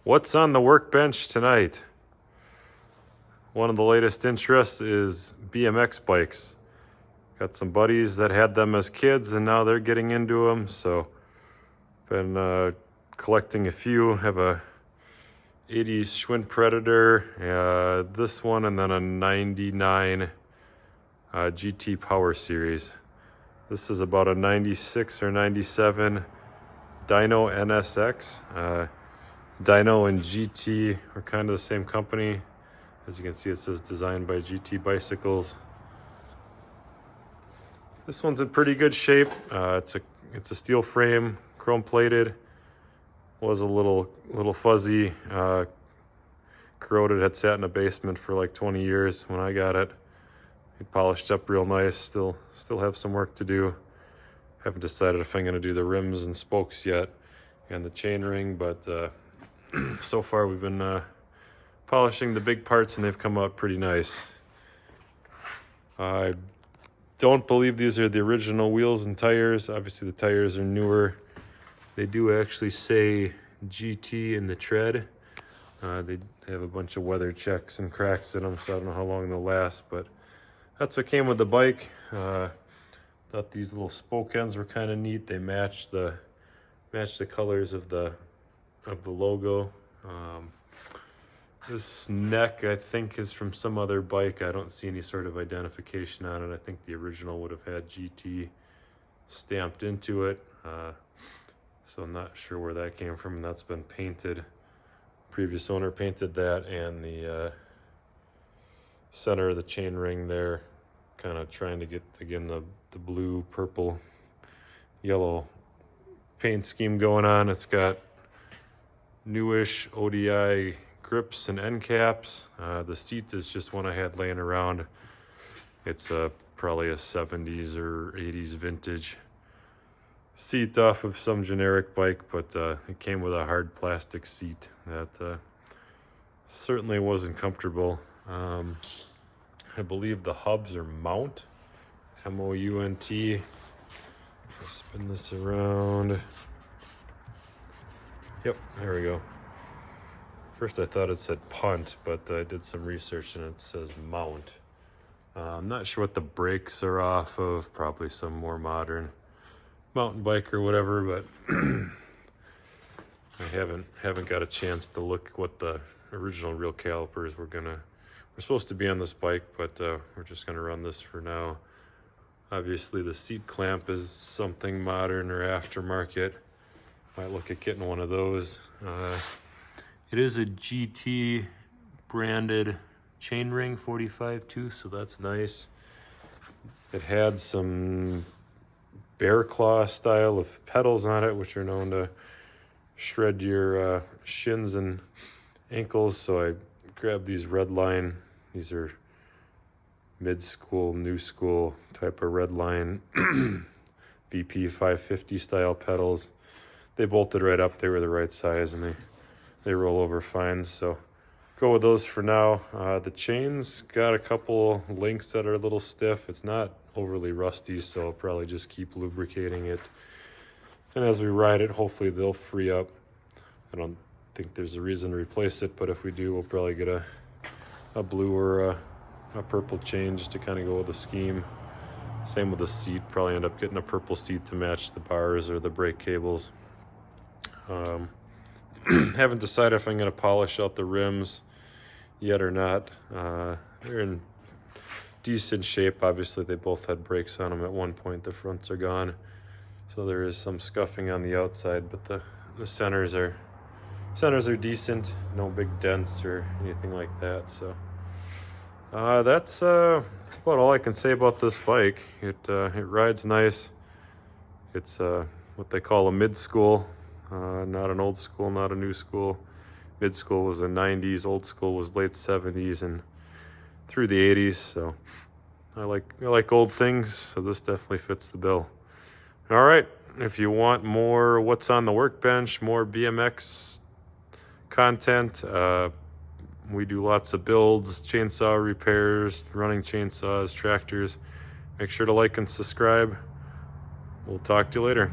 What's on the workbench tonight? One of the latest interests is BMX bikes. Got some buddies that had them as kids and now they're getting into them, so been collecting a few. Have a 80s Schwinn Predator, this one, and then a 99 GT Power Series. This is about a 96 or 97 Dyno NSX. Dyno and GT are kind of the same company. As you can see, it says designed by GT Bicycles. This one's in pretty good shape. It's a steel frame, chrome plated. Was a little fuzzy, corroded. Had sat in a basement for like 20 years when I got it. It polished up real nice. Still have some work to do. Haven't decided if I'm going to do the rims and spokes yet and the chain ring, but so far we've been polishing the big parts and they've come out pretty nice. I don't believe these are the original wheels and tires. Obviously the tires are newer. They do actually say GT in the tread. They have a bunch of weather checks and cracks in them, so I don't know how long they'll last, but that's what came with the bike. Thought these little spoke ends were kind of neat. They match the colors of the logo. This neck, I think, is from some other bike. I don't see any sort of identification on it. I think the original would have had GT stamped into it. So I'm not sure where that came from. That's been painted. Previous owner painted that, and the center of the chain ring there, kind of trying to get, again, the blue, purple, yellow paint scheme going on. It's got newish ODI grips and end caps. The seat is just one I had laying around. It's probably a 70s or 80s vintage seat off of some generic bike, but it came with a hard plastic seat that certainly wasn't comfortable. I believe the hubs are mount, M-O-U-N-T. Spin this around. Yep, there we go. First I thought it said punt, but I did some research and it says mount. I'm not sure what the brakes are off of, probably some more modern mountain bike or whatever, but I haven't got a chance to look what the original real calipers were supposed to be on this bike, but we're just gonna run this for now. Obviously the seat clamp is something modern or aftermarket. Might look at getting one of those. It is a GT branded chain ring 45 tooth, so that's nice. It had some bear claw style of pedals on it, which are known to shred your shins and ankles, so I grabbed these red line. These are mid-school, new school type of red line VP 550 style pedals. They bolted right up. They were the right size and they roll over fine, so go with those for now. The chain's got a couple links that are a little stiff. It's not overly rusty, so I'll probably just keep lubricating it, and as we ride it, hopefully they'll free up. I don't think there's a reason to replace it, but if we do, we'll probably get a blue or a purple chain just to kind of go with the scheme. Same with the seat, probably end up getting a purple seat to match the bars or the brake cables. Haven't decided if I'm going to polish out the rims yet or not. They're in decent shape. Obviously they both had brakes on them at one point. The fronts are gone, so there is some scuffing on the outside, but the centers are decent. No big dents or anything like that. So that's about all I can say about this bike. It rides nice. It's what they call a mid-school. Not an old school, not a new school. Mid school was the 90s, old school was late 70s and through the 80s. So I like old things, so this definitely fits the bill. All right, if you want more what's on the workbench, more BMX content, we do lots of builds, chainsaw repairs, running chainsaws, tractors. Make sure to like and subscribe. We'll talk to you later.